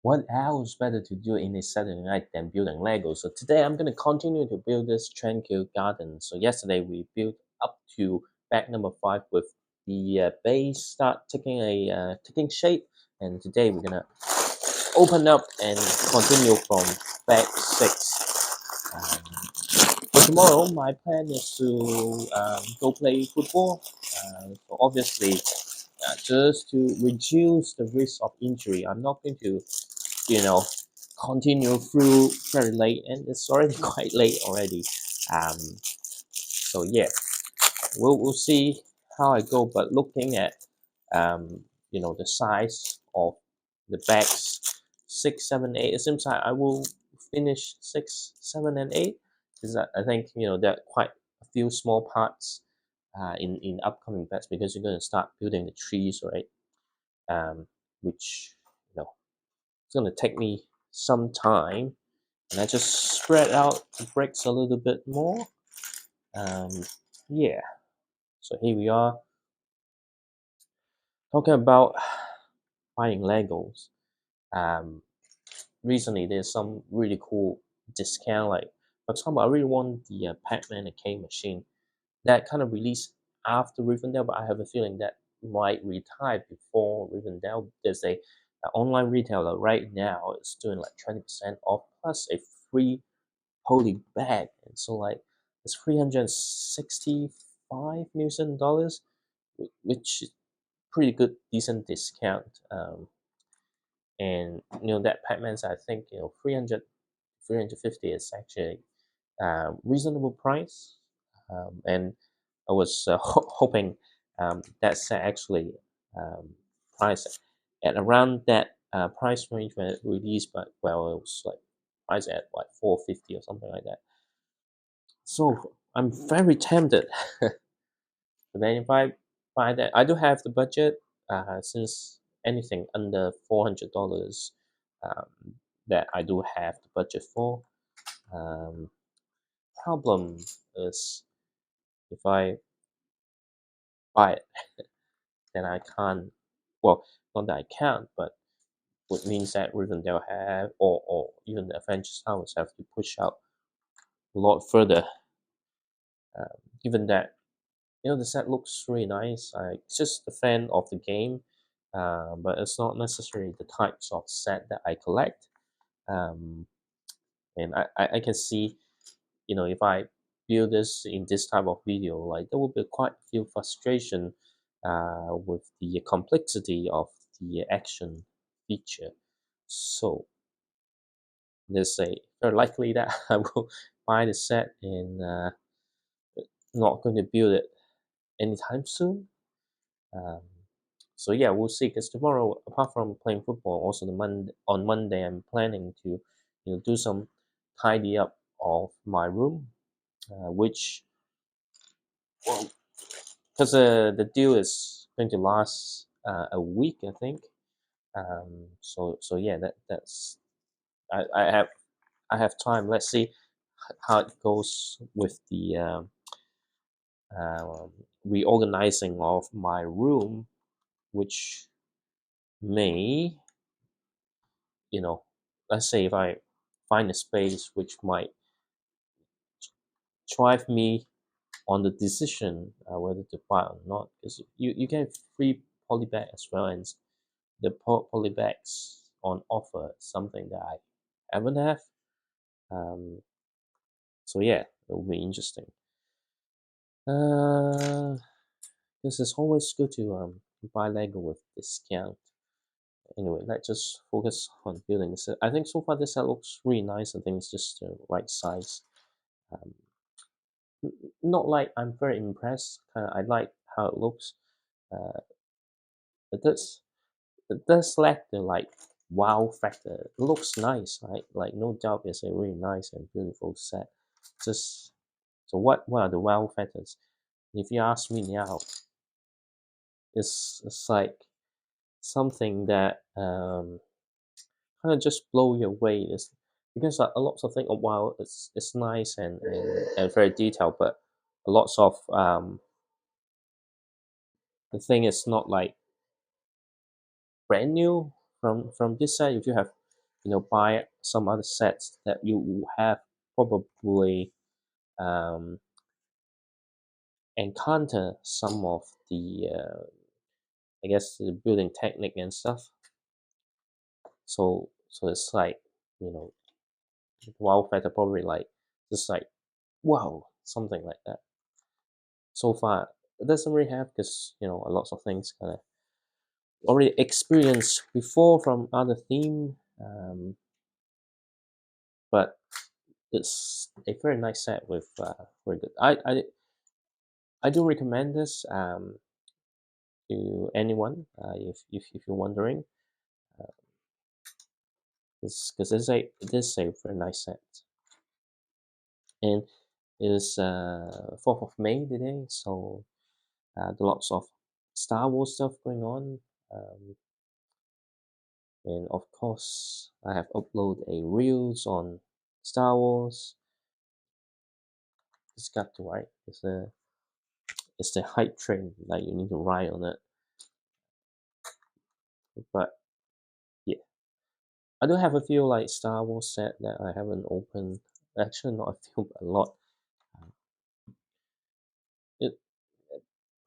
what else better to do in a Saturday night than building Lego? So today I'm gonna continue to build this Tranquil Garden. So yesterday we built up to bag number 5 with the base start taking a taking shape, and today we're gonna open up and continue from bag 6. For tomorrow, my plan is to go play football. So obviously, just to reduce the risk of injury, I'm not going to you know continue through very late, and it's already quite late already. So yeah, we'll see how I go, but looking at the size of the bags, 6 7 8, it seems like I will finish 6 7 and 8, because I think there are quite a few small parts in upcoming bags, because you're going to start building the trees, right? Which it's going to take me some time, and I just spread out the bricks a little bit more. Yeah, so here we are talking about buying Legos. Um, Recently there's some really cool discount. Like for example, I really want the Pac-Man arcade machine that kind of released after Rivendell, but I have a feeling that might retire before Rivendell. There's a online retailer right now is doing like 20% off plus a free holy bag, and so like it's $365 which is pretty good, decent discount. And that Pac-Man's, I think 350 is actually reasonable price. And I was hoping that set actually priced at around that price range when it released, but well, it was like priced at like 450 or something like that. So I'm very tempted. But then if I buy that, I do have the budget, since anything under $400, that I do have the budget for. Um, Problem is, if I buy it, then I can't. Well, not that I can't, but it means that Rivendell have, or even the Avengers Towers have to push out a lot further. Given that the set looks really nice. I'm just a fan of the game, but it's not necessarily the types of set that I collect. Um, and I can see, if I build this in this type of video, like there will be quite a few frustration with the complexity of the action feature. So there's a very likely that I will buy the set and not going to build it anytime soon. Um, so yeah, we'll see. Because tomorrow, apart from playing football, also on Monday, I'm planning to do some tidy up of my room, which, well, because the deal is going to last a week, I think. So yeah, that's I have time. Let's see how it goes with the reorganizing of my room, which may, you know, let's say if I find a space which might drive me on the decision whether to buy or not, because you get free polybag as well, and the polybags on offer is something that I haven't have. Um, so yeah, it will be interesting. This is always good to buy Lego with discount. Anyway, let's just focus on building this. I think so far this set looks really nice. I think it's just the right size. Um, Not like I'm very impressed. I like how it looks. Uh, it does lack the like wow factor. It looks nice, right? Like no doubt, it's a really nice and beautiful set. Just so what are the wow factors? If you ask me now, it's like something that kind of just blow you away. Is because a lot of things. While it's nice and very detailed, but a lots of the thing is not like brand new from this side. If you have buy some other sets that you have probably um, encounter some of the I guess the building technique and stuff. So it's like, you know, wow factor probably like just like wow, something like that. So far, it doesn't really have because a lots of things kind of already experienced before from other theme, but it's a very nice set with very good. I do recommend this to anyone if you're wondering, because it is a very nice set, and it is 4th of May today, so there lots of Star Wars stuff going on. Um, and of course, I have uploaded a reels on Star Wars. It's got to right. It's the hype train that you need to ride on it. But yeah, I do have a few like Star Wars set that I haven't opened. Actually, not a few, but a lot. It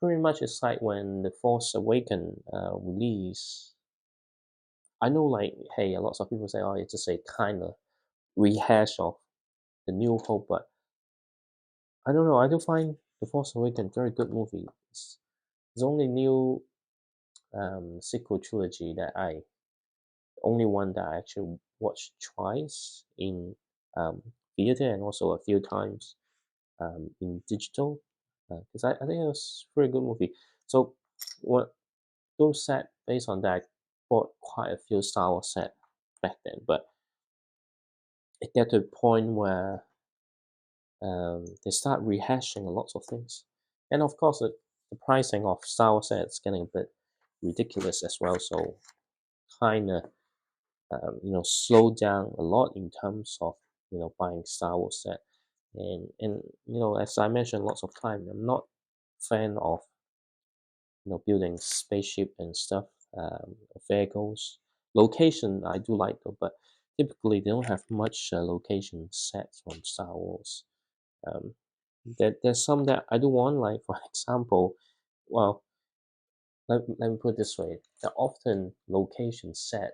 pretty much is like when the Force Awaken release. I know, like, hey, a lot of people say, oh, it's just a kind of rehash of the New Hope, but I don't know. I do find the Force Awaken very good movie. It's only new sequel trilogy that only one that I actually watched twice in um, theater and also a few times in digital because I think it was a very good movie. So what those set based on that, I bought quite a few Star Wars set back then, but it get to a point where they start rehashing a lot of things, and of course the pricing of Star Wars sets getting a bit ridiculous as well. So kind of slow down a lot in terms of buying Star Wars set. And as I mentioned lots of time, I'm not fan of building spaceship and stuff, vehicles. Location I do like though, but typically they don't have much location sets from Star Wars. Um, there's some that I do want, like for example, well, let me put it this way: there are often location set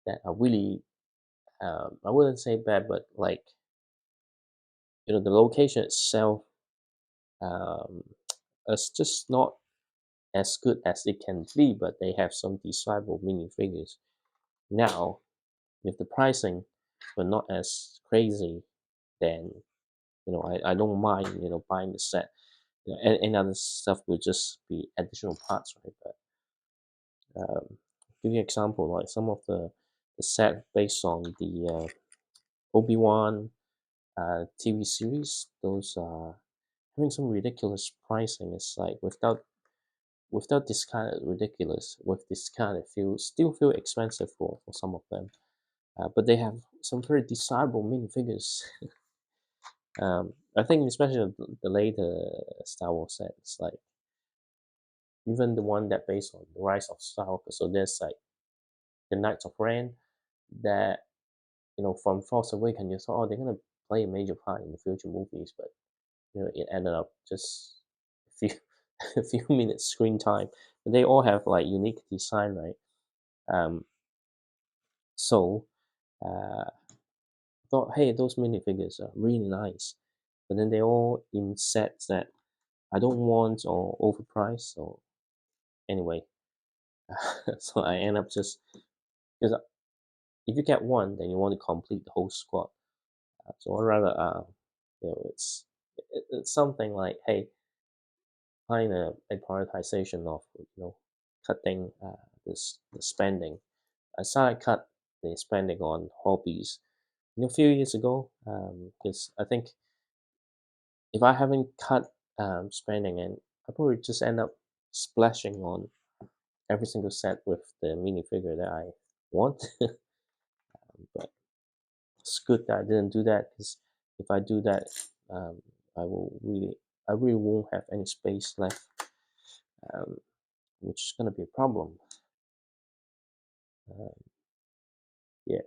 that are really I wouldn't say bad, but like the location itself um, is just not as good as it can be, but they have some desirable minifigures. Now, if the pricing were not as crazy, then I don't mind buying the set. And other stuff will just be additional parts, right? But give you an example, like some of the set based on the Obi-Wan TV series, those having some ridiculous pricing. It's like without this kind of ridiculous, with this kind of still feel expensive for some of them. But they have some very desirable minifigures. I think especially the later Star Wars sets, like even the one that based on the Rise of Skywalker. So there's like the Knights of Ren that from Force Awakens you thought, oh, they're gonna play a major part in the future movies, but it ended up just a few a few minutes screen time. But they all have like unique design, right? Um, so I thought, hey, those minifigures are really nice, but then they all in sets that I don't want or overpriced. So anyway, so I end up just because if you get one, then you want to complete the whole squad. So I rather it's something like, hey, kind of a prioritization of cutting this the spending. I started cut the spending on hobbies a few years ago because I think if I haven't cut spending, and I probably just end up splashing on every single set with the minifigure that I want. But it's good that I didn't do that because if I do that, um, I will really, I really won't have any space left, um, which is going to be a problem. Uh, yeah.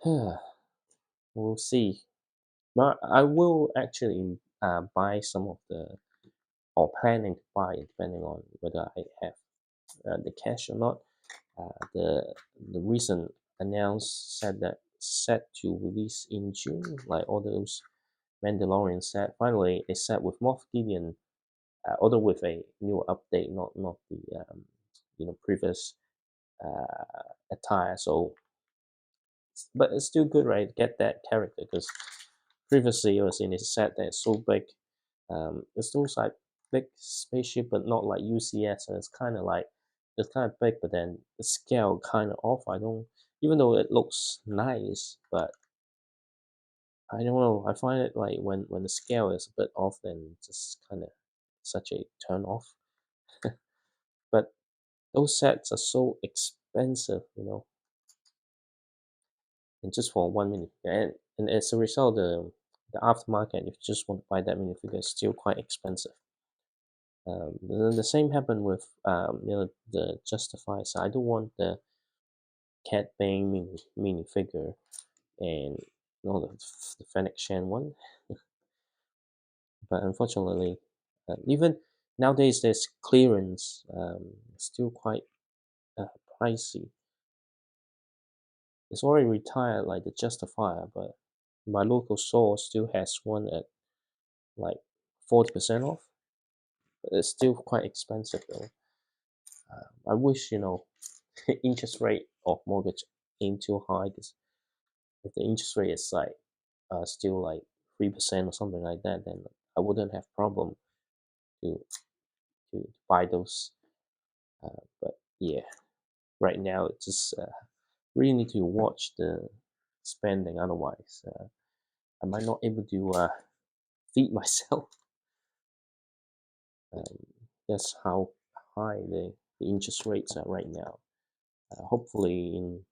We'll see. But I will actually buy some of the, or planning to buy it, depending on whether I have the cash or not. The recent announced said that set to release in June, like all those Mandalorian set. Finally, a set with Moff Gideon, although with a new update, not the previous attire. So, but it's still good, right? Get that character because previously it was in a set that's so big. It's those like big spaceship, but not like UCS. So it's kind of big, but then the scale kind of off. I don't, even though it looks nice, but I don't know. I find it like when the scale is a bit off, then just kind of such a turn off. But those sets are so expensive, and just for 1 minute, and as a result, the aftermarket, if you just want to buy that mini figure, is still quite expensive. The same happened with the Justifier. So I don't want the Cat Bane mini figure and the Fennec Shan one, but unfortunately, even nowadays there's clearance, still quite uh, pricey. It's already retired like the Justifier, but my local store still has one at like 40% off. But it's still quite expensive though. I wish interest rate of mortgage ain't too high. Because if the interest rate is like still like 3% or something like that, then I wouldn't have problem to buy those. But yeah, right now it's just really need to watch the spending. Otherwise, I might not able to feed myself. Um, that's how high the interest rates are right now. Hopefully, in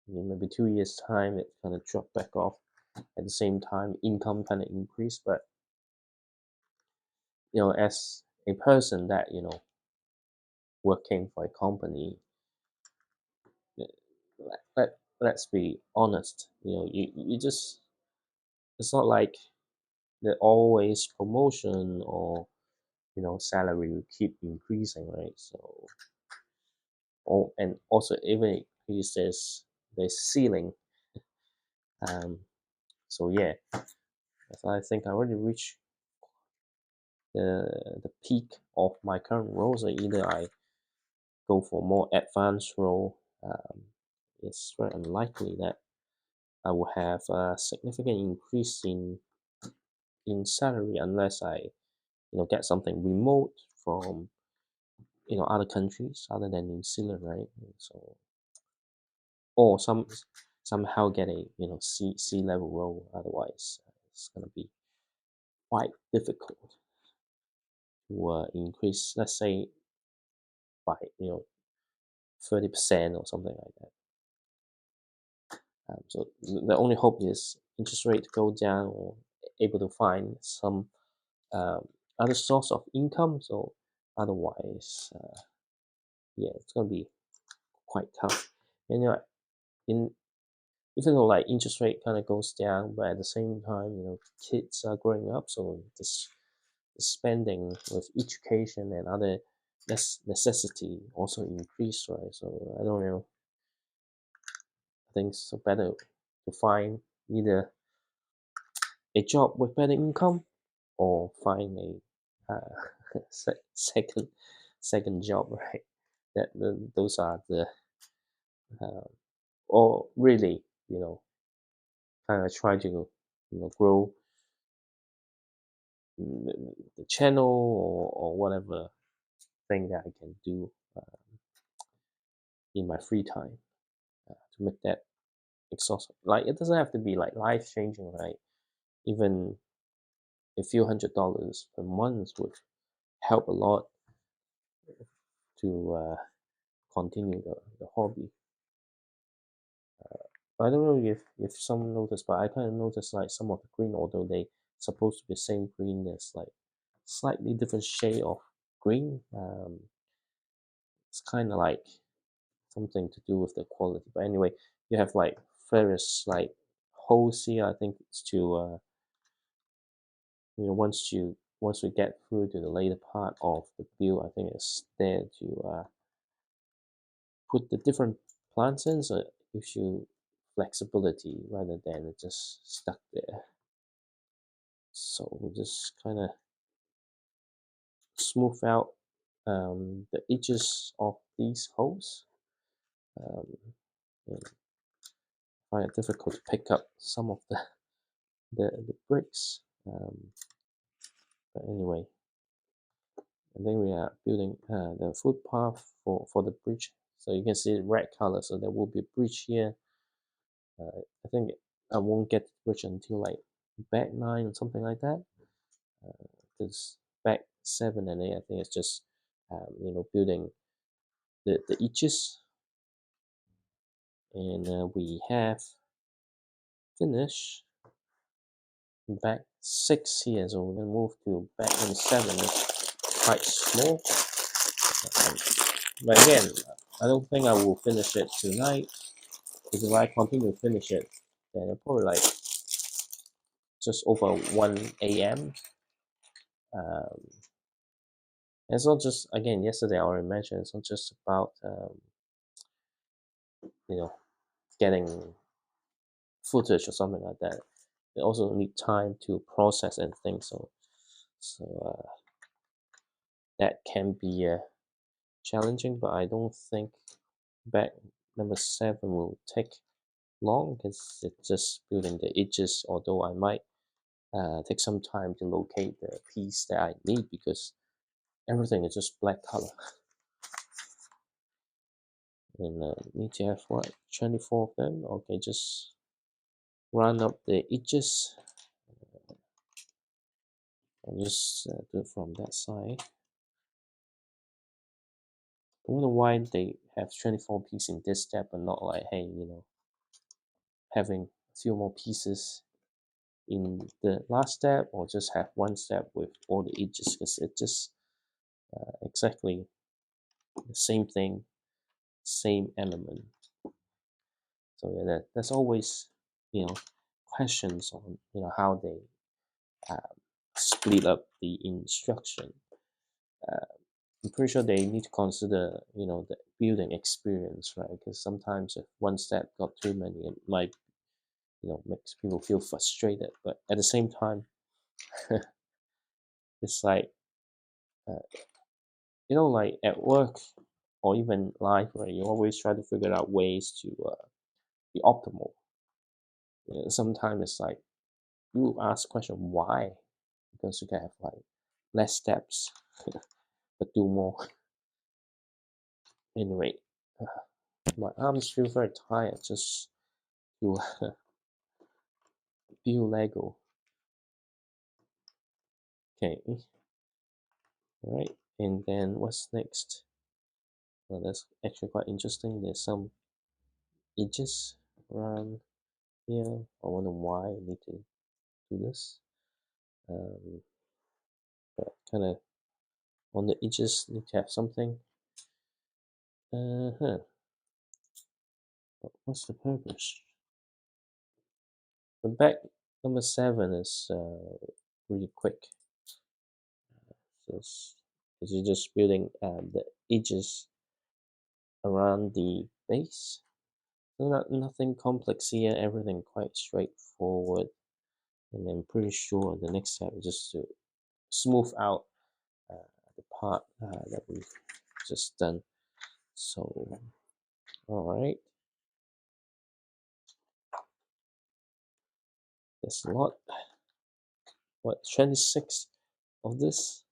maybe 2 years' time, it's gonna drop back off. At the same time, income kind of increase. But as a person that working for a company, let's be honest. You just, it's not like the always promotion or salary will keep increasing, right? So, and also even increase there's ceiling. Um, so yeah, so I think I already reached the peak of my current role. So either I go for more advanced role. It's very unlikely that I will have a significant increase in salary unless I get something remote from other countries other than New Zealand, right? So, or somehow get a sea level role. Otherwise, it's gonna be quite difficult to increase. Let's say by 30% or something like that. So the only hope is interest rate go down or able to find some um, other source of income. So otherwise, yeah, it's gonna be quite tough. And in even though like interest rate kind of goes down, but at the same time, kids are growing up, so the spending with education and other necessity also increase, right? So I don't know. I think it's better to find either a job with better income or find a second job, right? Those are the uh, or really kind of try to grow the channel or whatever thing that I can do in my free time to make that exhausting. Like it doesn't have to be like life changing, right? Even a few $100s per month would help a lot to continue the hobby. I don't know if someone noticed, but I kind of noticed like some of the green, although they supposed to be the same green, there's like slightly different shade of green. It's kind of like something to do with the quality. But anyway, you have like various like holes here. I think it's to once we get through to the later part of the build, I think it's there to put the different plants in, so it gives you flexibility rather than it just stuck there. So we just kind of smooth out the edges of these holes. Um, and find it difficult to pick up some of the bricks. But anyway, and then we are building the footpath for the bridge. So you can see red color, so there will be a bridge here. I think I won't get the bridge until like back 9 or something like that. Because back 7 and 8, I think it's just building the edges, and we have finished back 6 here, so we're gonna move to back number 7. It's quite small, but again, I don't think I will finish it tonight, because if I continue to finish it, then it'll probably like just over 1 a.m. Um, it's not just, again, yesterday I already mentioned, it's not just about you know getting footage or something like that. They also need time to process and think. So that can be challenging, but I don't think back number 7 will take long, because it's just building the edges. Although I might take some time to locate the piece that I need, because everything is just black color. And need to have what, 24 of them. Okay, just run up the edges and just do it from that side. I wonder why they have 24 pieces in this step and not like, hey, having a few more pieces in the last step, or just have one step with all the edges, because it's just exactly the same thing, same element. So yeah, that's always questions on how they split up the instruction. Uh, I'm pretty sure they need to consider the building experience, right? Because sometimes if one step got too many, it might makes people feel frustrated. But at the same time, it's like uh, like at work or even life, right? You always try to figure out ways to be optimal. Sometimes it's like you ask question why, because you can have like less steps but do more. Anyway, my arms feel very tired just to build Lego. Okay, all right, and then what's next? Well, that's actually quite interesting. There's some edges around here. I wonder why I need to do this. But kind of on the edges need to have something. Uh-huh. But what's the purpose? The back number 7 is really quick. Because you're just building the edges around the base. So nothing complex here, everything quite straightforward. And I'm pretty sure the next step is just to smooth out the part that we've just done. So, all right, there's a lot. What, 26 of this?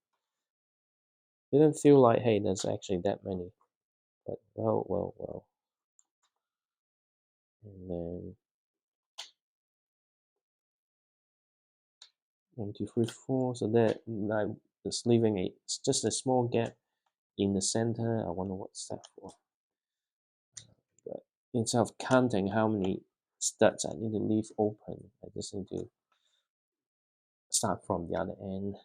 Didn't feel like, hey, there's actually that many. But well. And then 1, 2, 3, 4. So that like it's leaving it's just a small gap in the center. I wonder what's that for. But instead of counting how many studs I need to leave open, I just need to start from the other end,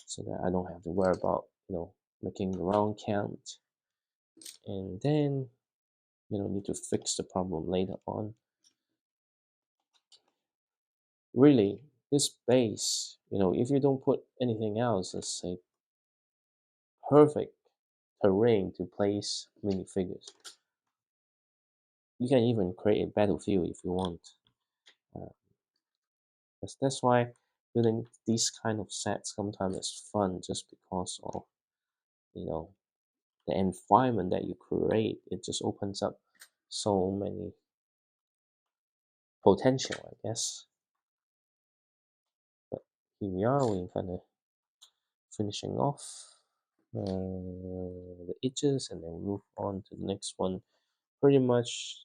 so that I don't have to worry about making the wrong count, and then need to fix the problem later on. really, this base, if you don't put anything else, it's a perfect terrain to place minifigures. You can even create a battlefield if you want. Uh, that's why building these kind of sets sometimes is fun, just because of you know the environment that you create. It just opens up so many potential, I guess. But here we are, we kind of finishing off the edges, and then we move on to the next one. Pretty much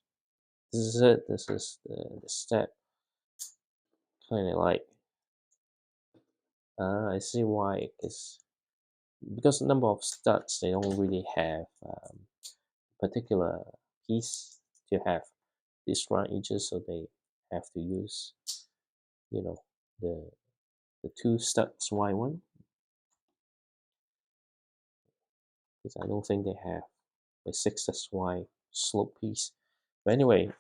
this is it. This is the step. Kind of like I see why, because the number of studs, they don't really have particular piece to have these round edges, so they have to use you know the two studs y one, because I don't think they have a 6sy slope piece. But anyway,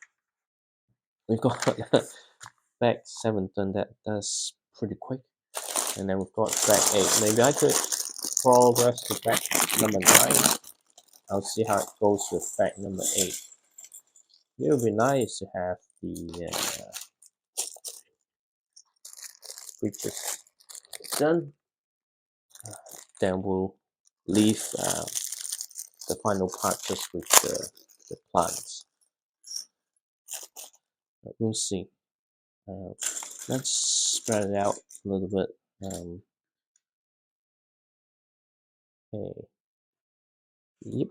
we've got back 7 turn. That's pretty quick. And then we've got back 8. Maybe I could progress to back number 9. I'll see how it goes with back number 8. It would be nice to have the creatures done. Then we'll leave the final part just with the plants. But we'll see. Uh, let's spread it out a little bit. Okay. Yep.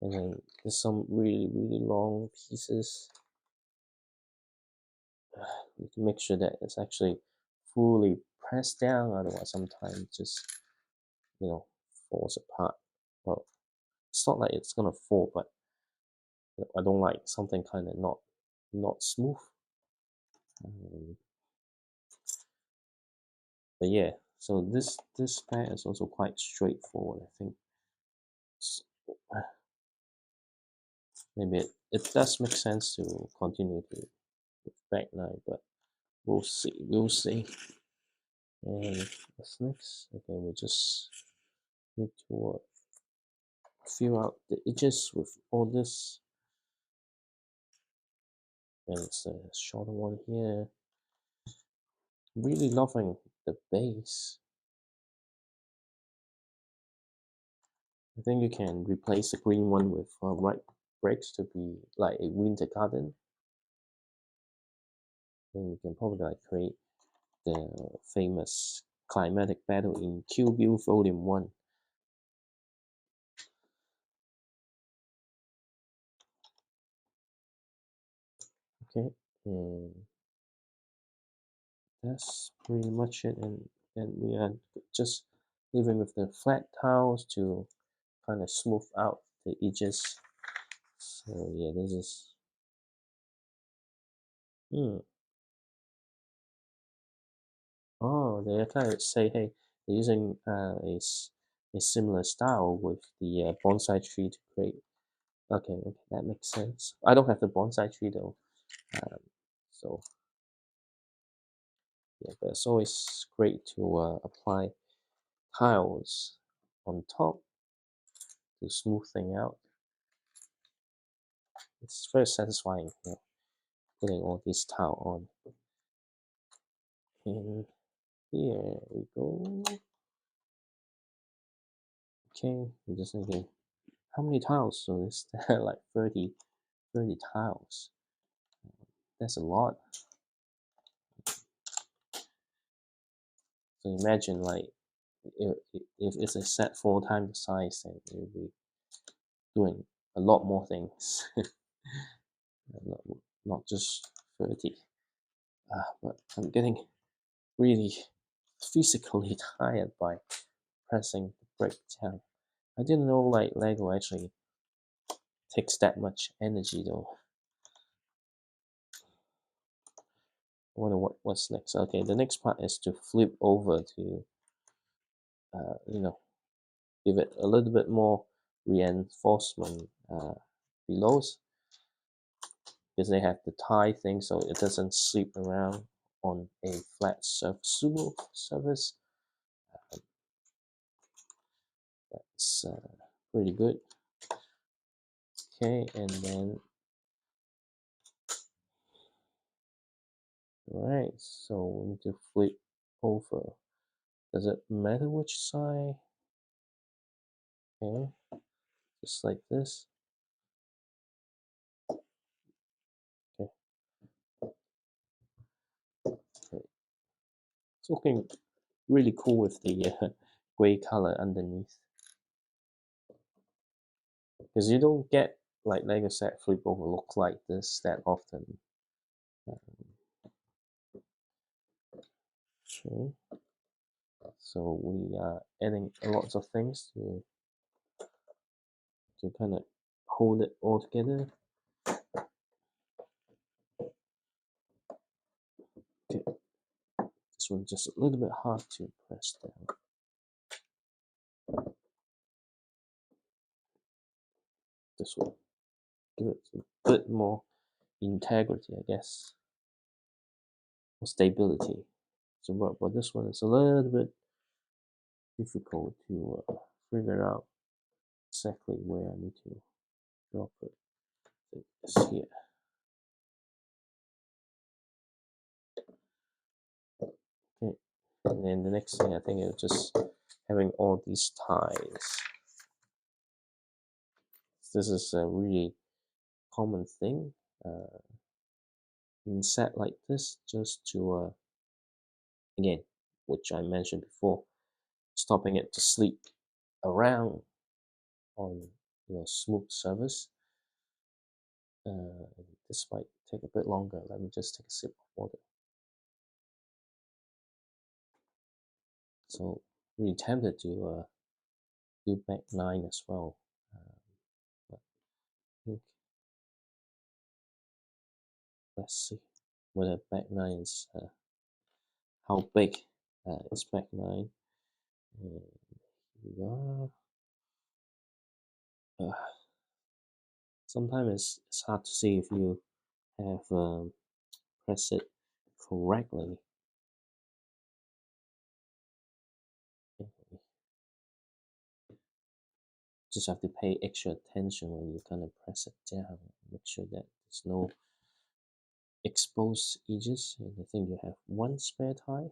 And then there's some really, really long pieces. You can make sure that it's actually fully pressed down, otherwise sometimes it just falls apart. Well, it's not like it's gonna fall, but I don't like something kind of not smooth. Um, but yeah, so this pair is also quite straightforward. I think maybe it does make sense to continue to with back 9, but we'll see. We'll see. And what's next? Okay, we just need to fill out the edges with all this. And it's a shorter one here. Really loving the base. I think you can replace the green one with white bricks to be like a winter garden. Then you can probably like create the famous climatic battle in Kill Bill Volume 1. Okay, and that's pretty much it. And then we are just leaving with the flat tiles to kind of smooth out the edges. So yeah, this is oh, they kind of say, hey, they're using a similar style with the bonsai tree to create. Okay, okay, that makes sense. I don't have the bonsai tree though, um, so yeah, but it's always great to apply tiles on top to smooth thing out. It's very satisfying, putting all these tile on. And here we go. Okay, I'm just thinking, how many tiles? So it's like 30 tiles. That's a lot. So imagine like if it's a set 4 times the size, then you'll be doing a lot more things, not, not just 30. But I'm getting really physically tired by pressing the brake down. I didn't know like Lego actually takes that much energy though. I wonder what's next. Okay, the next part is to flip over to give it a little bit more reinforcement below. because they have the tie thing, so it doesn't slip around on a flat smooth surface. That's pretty good. Okay, and then right, so we need to flip over. Does it matter which side? Okay, just like this. Okay, okay. It's looking really cool with the gray color underneath, because you don't get, like I said, flip over look like this that often. Okay, so we are adding lots of things to kind of hold it all together. Okay, this one's just a little bit hard to press down. This one, give it a bit more integrity, I guess, or stability. So, but this one is a little bit difficult to figure out exactly where I need to drop it. It's here. Okay, and then the next thing I think is just having all these ties. This is a really common thing in set like this, just to again, which I mentioned before, stopping it to slip around on smooth surface. This might take a bit longer. Let me just take a sip of water. So really tempted to do back 9 as well. But I think, let's see whether back 9 is how big is back 9. And here we are. Sometimes it's hard to see if you have pressed it correctly. Just have to pay extra attention when you kind of press it down. Make sure that there's no exposed edges. And I think you have one spare tie.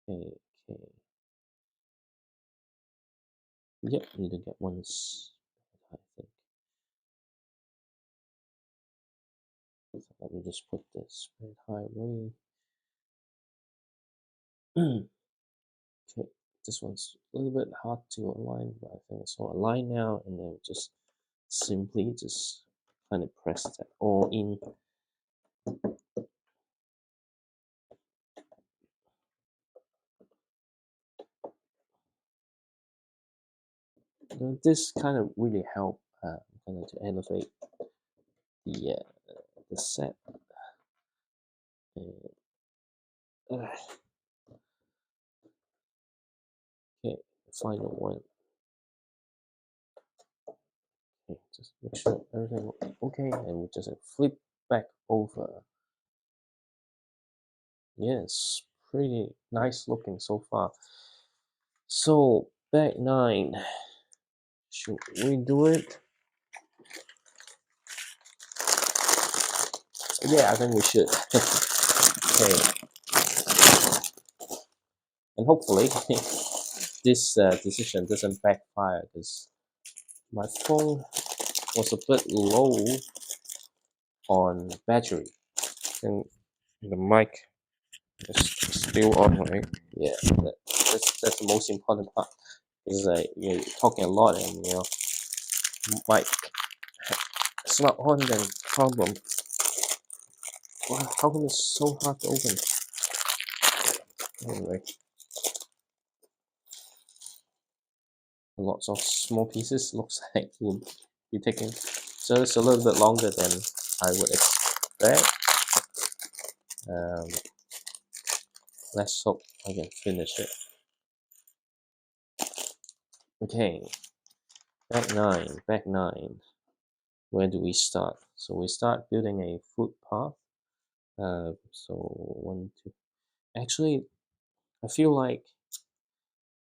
Okay. Yep, you need to get one spare tie, I think. So let me just put this spare tie away. Okay, this one's a little bit hard to align, but I think it's all aligned now, and then just simply just kind of press that all in. This kind of really help kind of to elevate the set. Okay, final one. Okay, just make sure everything okay, and we just flip back over. Yes, pretty nice looking so far. So back 9, should we do it? Yeah, I think we should. Okay, and hopefully this decision doesn't backfire, because my phone was a bit low on battery, and the mic is still on, right? Yeah, that's the most important part. Is you're talking a lot, and mic it's not on, then problem. Wow, how come it's so hard to open? Anyway, lots of small pieces. Looks like it will be taking just a little bit longer than I would expect. Let's hope I can finish it. Okay, back nine. Where do we start? So we start building a footpath. So one, two. Actually, I feel like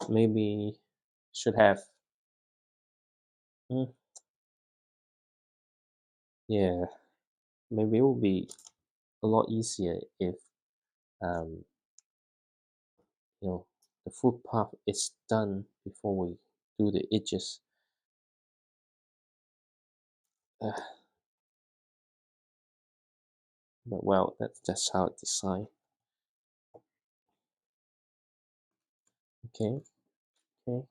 maybe should have. mm, yeah, maybe it would be a lot easier if um, the footpath is done before we do the edges. Uh, but well, that's just how it design. Okay, okay.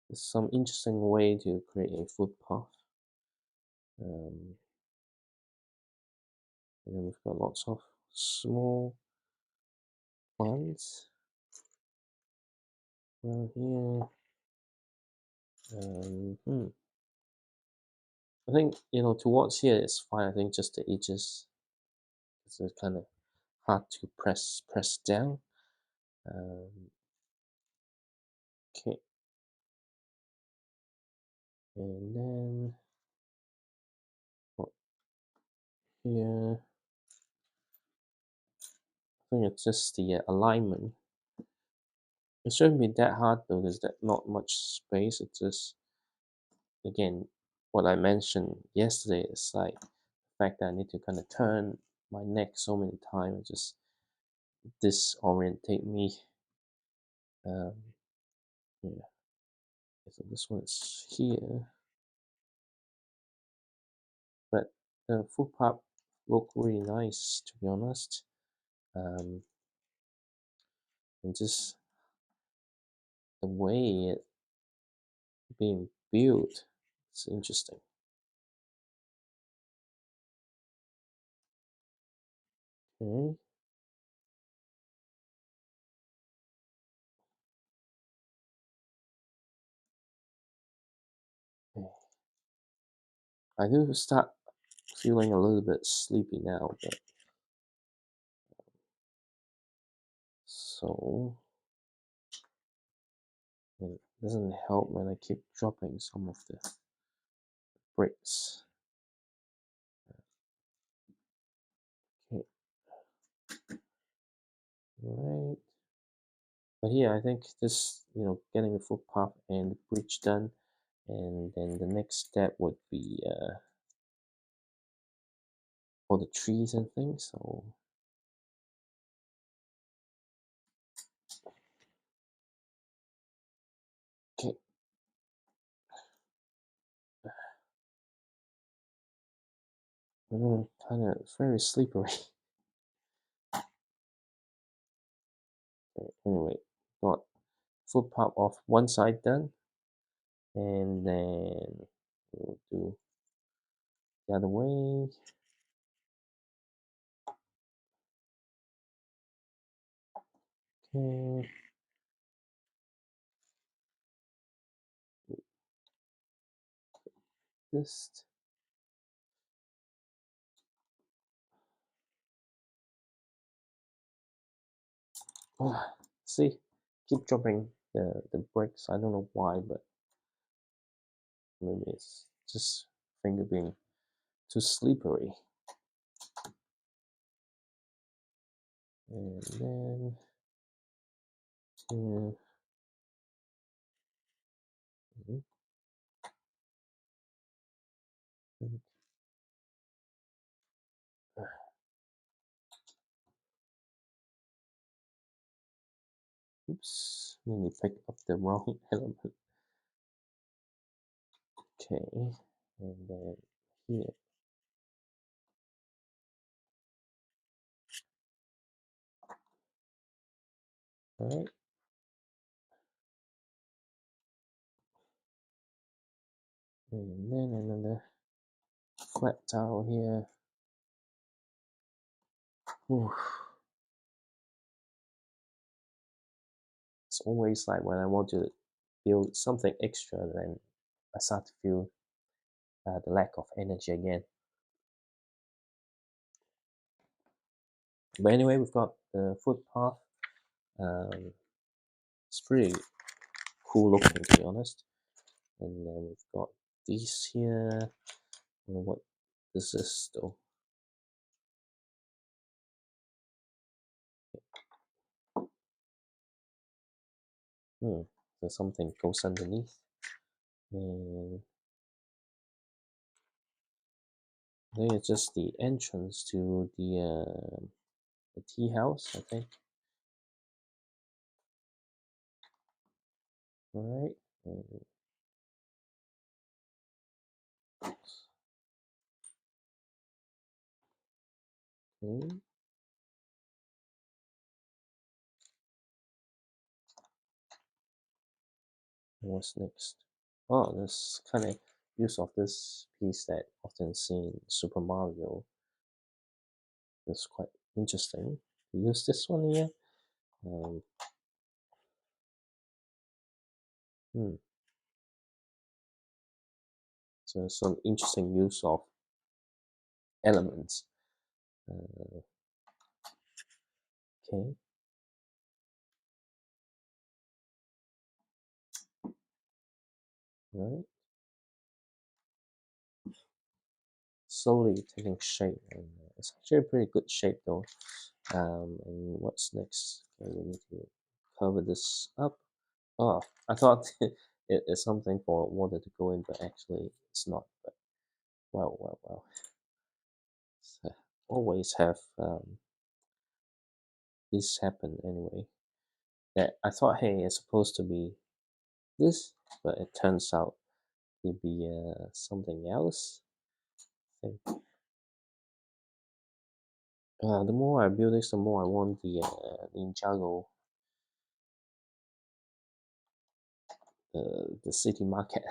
There's some interesting way to create a footpath. Um, and then we've got lots of small ones around here. Hmm. I think towards here it's fine. I think just the edges. It's kind of hard to press down. Um, okay, and then here, I think it's just the alignment. It shouldn't be that hard though. There's not much space. It's just again what I mentioned yesterday is like the fact that I need to kind of turn my neck so many times. It just disorientate me. Um, yeah. So this one is here, but the footpath look really nice to be honest. Um, and just the way it being built, it's interesting. Okay. I do start feeling a little bit sleepy now, but so it doesn't help when I keep dropping some of the bricks. Okay, right. But here, I think this, getting the footpath and the bridge done, and then the next step would be all the trees and things. So, okay, I'm kind of very slippery. Okay, anyway, got footpath off one side done, and then we'll do the other way. Okay. Just see, keep dropping the bricks. I don't know why, but maybe it's just finger being too slippery. And then uh, mhm, oops, nearly picked up the wrong element. Okay, and then here. All right, and then another flat tile here. Oof. It's always like when I want to build something extra, then I start to feel the lack of energy again. But anyway, we've got the footpath Um, it's pretty cool looking, to be honest. And then we've got these here. I don't know what this is though. There's something goes underneath. And I think it's just the entrance to the tea house, I think. All right. And, okay. What's next? Oh, this kind of use of this piece that often seen in Super Mario is quite interesting. We use this one here. Um, hmm. So some interesting use of elements. Uh, okay, right. Slowly taking shape, and it's actually a pretty good shape though. And what's next? Okay, we need to cover this up. Oh, I thought it's something for water to go in, but actually it's not. But well. So always have this happen anyway. That I thought, hey, it's supposed to be this, but it turns out to be something else. I think the more I build this, the more I want the Ninjago, the city market.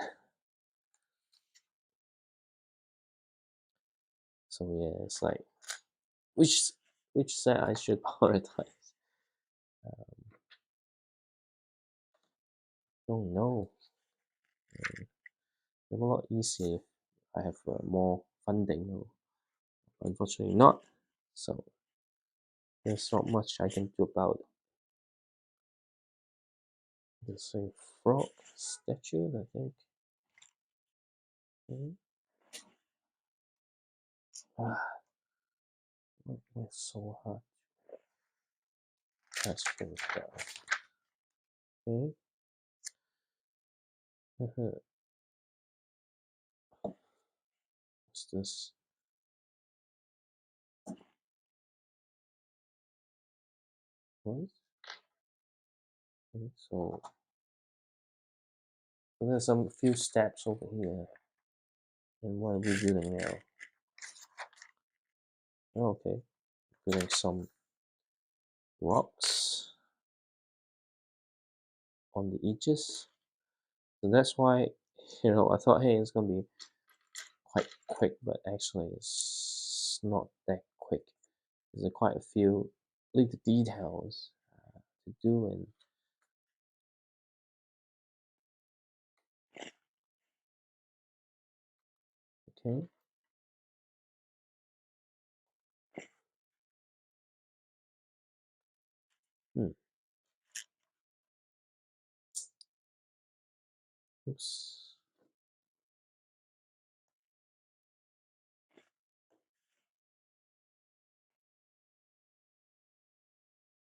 So yeah, it's like which which set I should prioritize. Don't know. It's a lot easier if I have more funding. Though. Unfortunately, not. So there's not much I can do about it. There's a frog statue, I think. Okay. Ah, it's so hard. Let's finish that. Okay. What's this? What? Okay, so there's some few steps over here. And what are we doing now? Oh, okay. Doing some rocks on the edges. So that's why, I thought, hey, it's gonna be quite quick, but actually it's not that quick. There's quite a few little details to do, and okay. Hmm. Oops.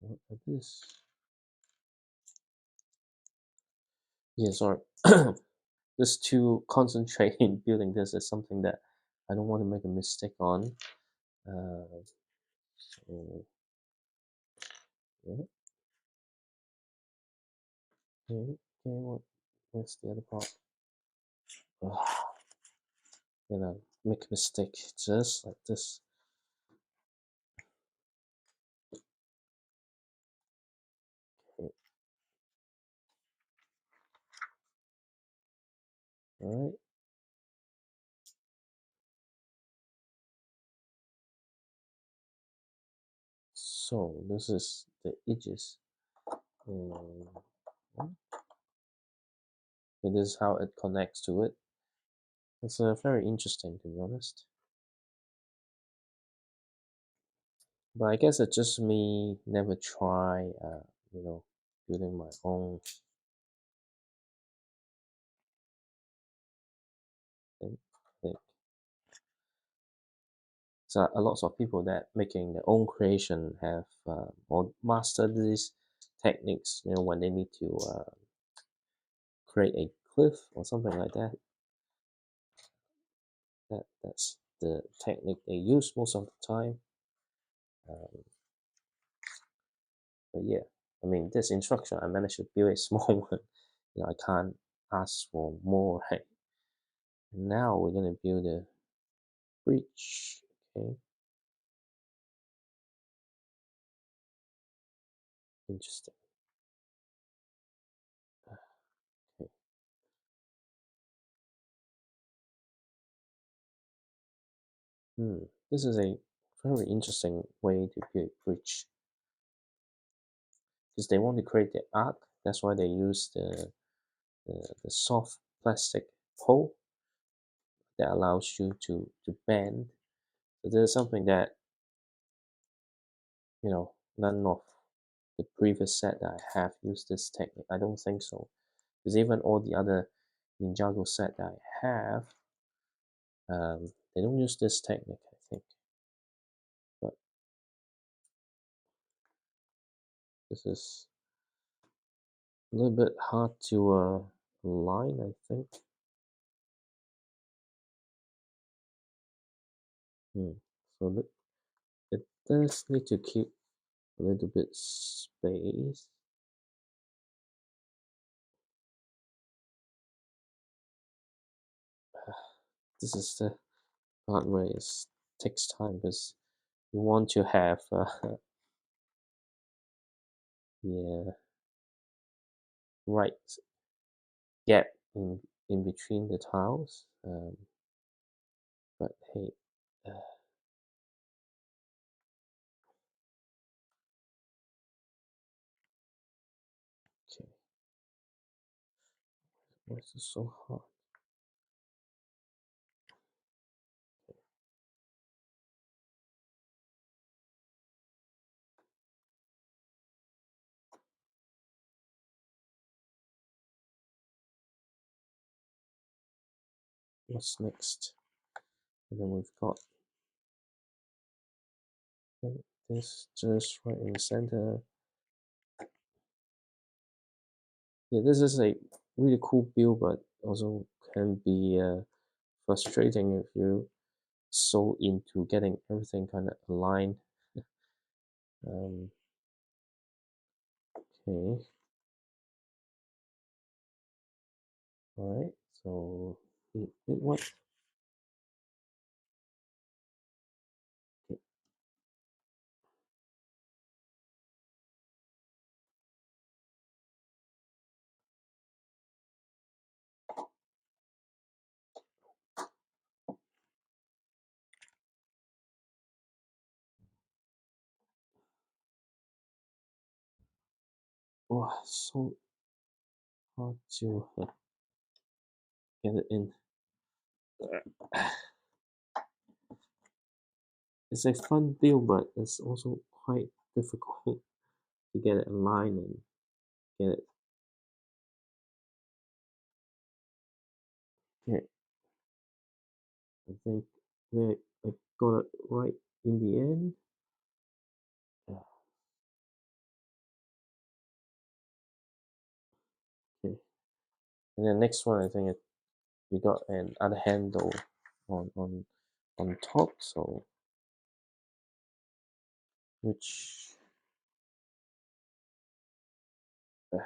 What is this? Yeah, sorry. Just to concentrate in building this is something that I don't want to make a mistake on. Uh, so yeah. Okay. Okay. Where's the other part? Ugh, make a mistake just like this. Okay. All right. So this is the edges. And this is how it connects to it. It's very interesting, to be honest. But I guess it's just me never try you know, building my own thing. Like, so a lot of people that making their own creation have or master these techniques. You know, when they need to create a cliff or something like that, that's the technique they use most of the time. Um, but yeah, I mean, this instruction I managed to build a small one. You know, I can't ask for more, right? And now we're gonna build a bridge. Okay, interesting. Okay. This is a very interesting way to build bridge because they want to create the arc. That's why they use the soft plastic pole that allows you to bend. So there's something that none of the previous set that I have used this technique. I don't think so. Because even all the other Ninjago set that I have, they don't use this technique, I think. But this is a little bit hard to align, I think. So it does need to keep a little bit space. This is the part where it takes time because you want to have yeah, right gap in between the tiles. But hey, uh, okay, why is this so hard? What's next? And then we've got this just right in the center. Yeah, this is a really cool build, but also can be frustrating if you're so into getting everything kind of aligned. Um, okay, all right. So what? Oh, so hard to get it in. It's a fun build, but it's also quite difficult to get it aligned and get it. Okay, I think that I got it right in the end. Okay, and the next one, I think we got an other handle on top. So which uh,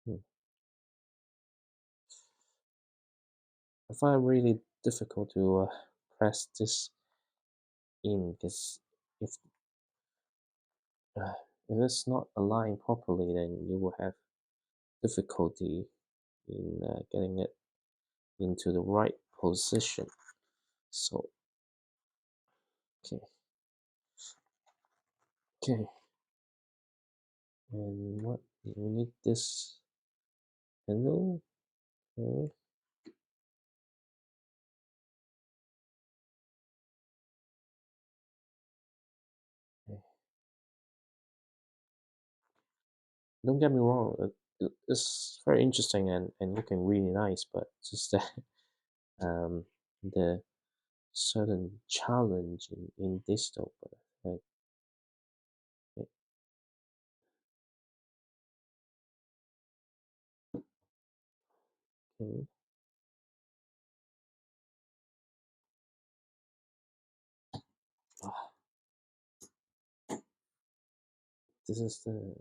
hmm, I find it really difficult to press this in because if uh, if it's not aligned properly, then you will have difficulty in getting it into the right position. So okay, okay, and what we need this handle. Okay, okay. Don't get me wrong, it's very interesting and looking really nice, but just that the certain challenge in this though, but like it- okay, ah, this is the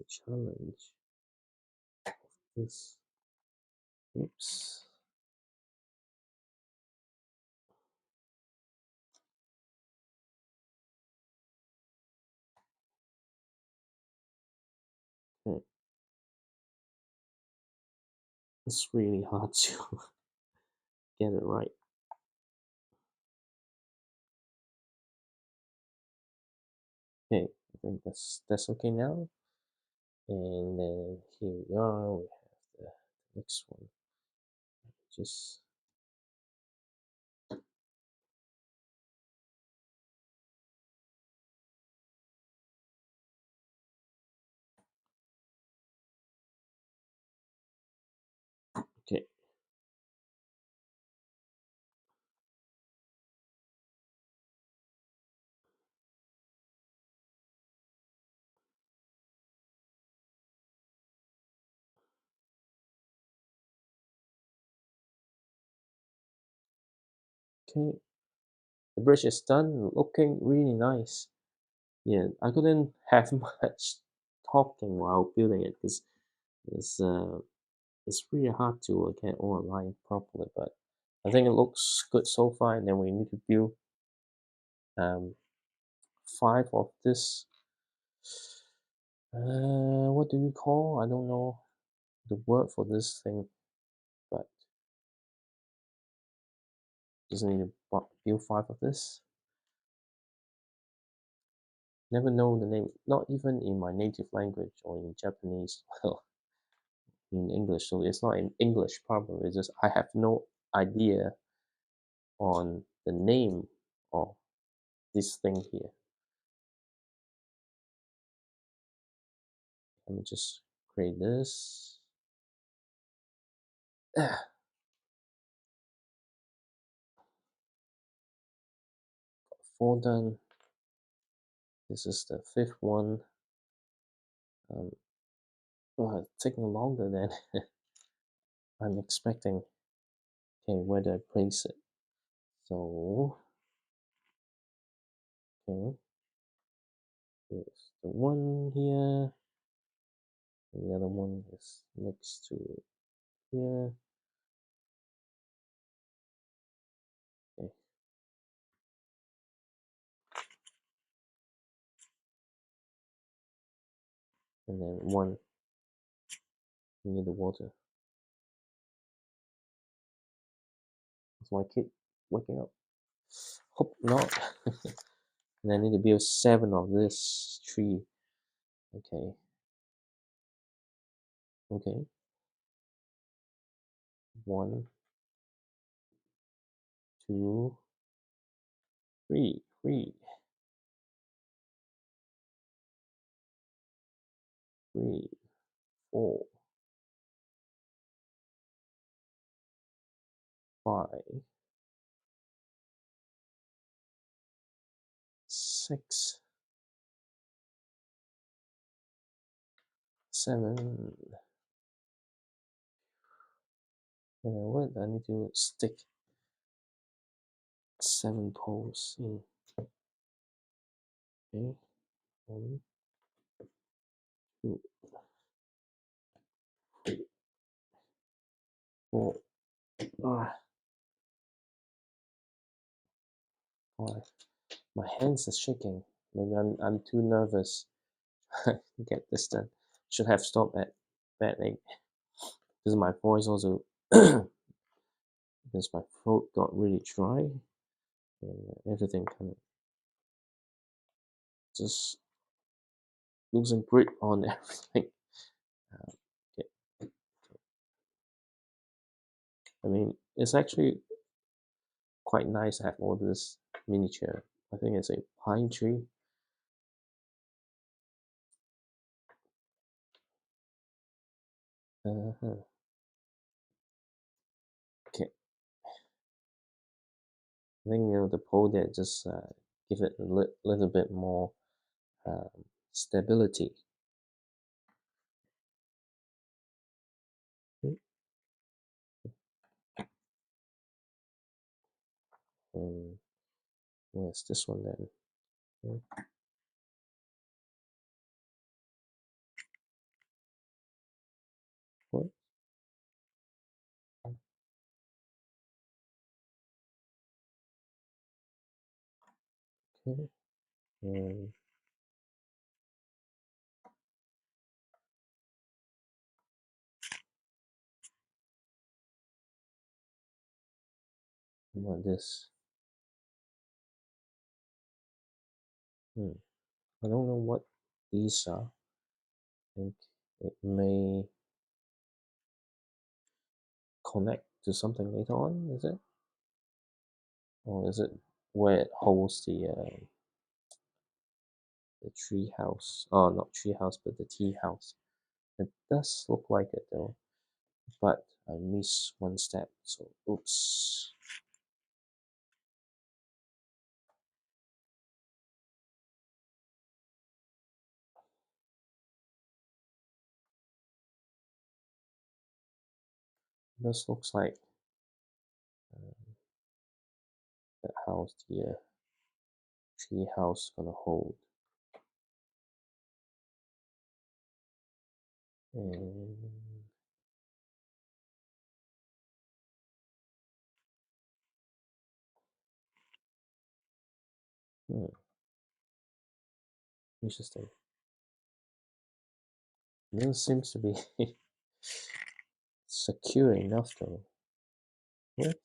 challenge. This, oops, okay, it's really hard to get it right. Okay, I think that's okay now. And then here we are. We have the next one. Just okay. Okay, the bridge is done, looking really nice. Yeah, I couldn't have much talking while building it because it's it's really hard to get all aligned properly. But I think it looks good so far. And then we need to build um 5 of this. What do you call? I don't know the word for this thing, but just need to build 5 of this. Never know the name, not even in my native language or in Japanese, well, in English. So it's not in English problem. It's just I have no idea on the name of this thing here. Let me just create this. Four done. This is the 5th one. Um, oh, it's taking longer than I'm expecting. Okay, where do I place it? So, okay, here's the one here, and the other one is next to it here. Okay, and then one near the water. Is my kid waking up? Hope not. And I need to build 7 of this tree. Okay, okay. 1, 2, 3, 3, 3, 4, 5, 6, 7. And what I need to stick 7 poles in. Okay, 1, 2, 3, 4, 5. My hands are shaking. Maybe I'm too nervous to get this done. Should have stopped at that age. Because my voice also because my throat got really dry and everything kind of just losing grip on everything. Okay. I mean, it's actually quite nice to have all this miniature. I think it's a pine tree. Uh-huh. Okay, I think the pole there just give it a little bit more um, stability. Mm, And where's this one then? Mm, What? Okay. And what this? Hmm. I don't know what these are. I think it may connect to something later on, is it? Or is it where it holds the tree house? Oh, not tree house, but the tea house. It does look like it though, but I missed one step. So, oops. This looks like that house, the tree house gonna hold. And hmm, interesting. This seems to be secure enough though. What?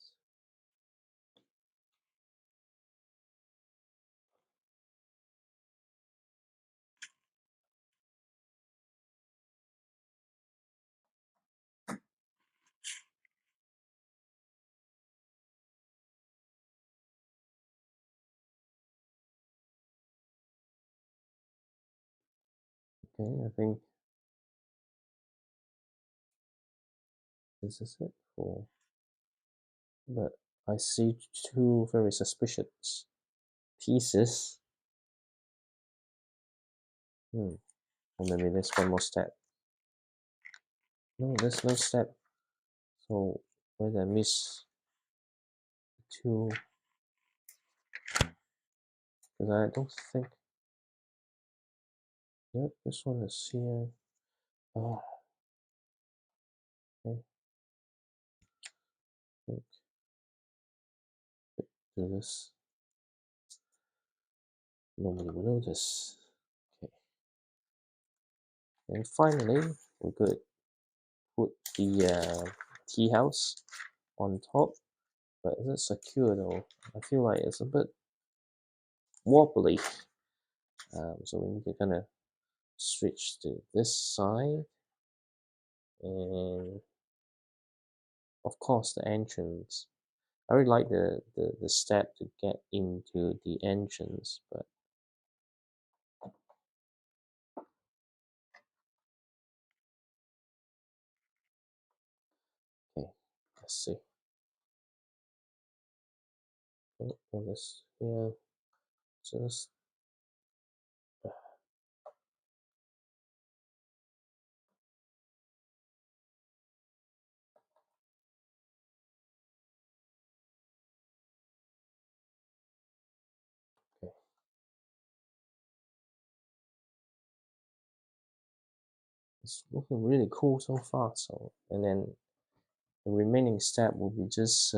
Okay, I think this is it for. But I see two very suspicious pieces. Hmm. Or maybe there's one more step. No, there's no step. So where did I miss two? Because I don't think. Yep, this one is here. Ah, okay. Think do this. Nobody will notice. Okay. And finally, we could put the tea house on top. But is it secure though? I feel like it's a bit wobbly. So we need to kind of switch to this side, and of course the entrance. I really like the step to get into the entrance, but okay, let's see. Okay, all this here, just okay. It's looking really cool so far. So, and then the remaining step will be just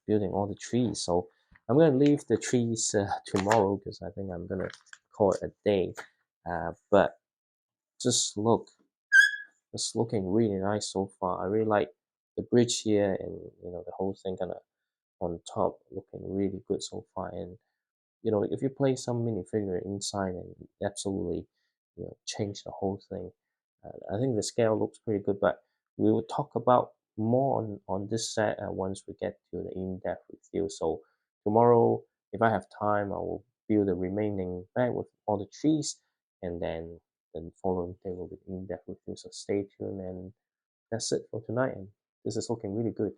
building all the trees. So I'm gonna leave the trees tomorrow because I think I'm gonna call it a day. But just look, it's looking really nice so far. I really like the bridge here, and the whole thing kind of on top looking really good so far. And if you place some minifigure inside and absolutely change the whole thing. I think the scale looks pretty good, but we will talk about more on this set once we get to the in-depth review. So tomorrow, if I have time, I will build the remaining bag with all the trees, and then the following day will be in-depth review. So stay tuned, and that's it for tonight, and this is looking really good.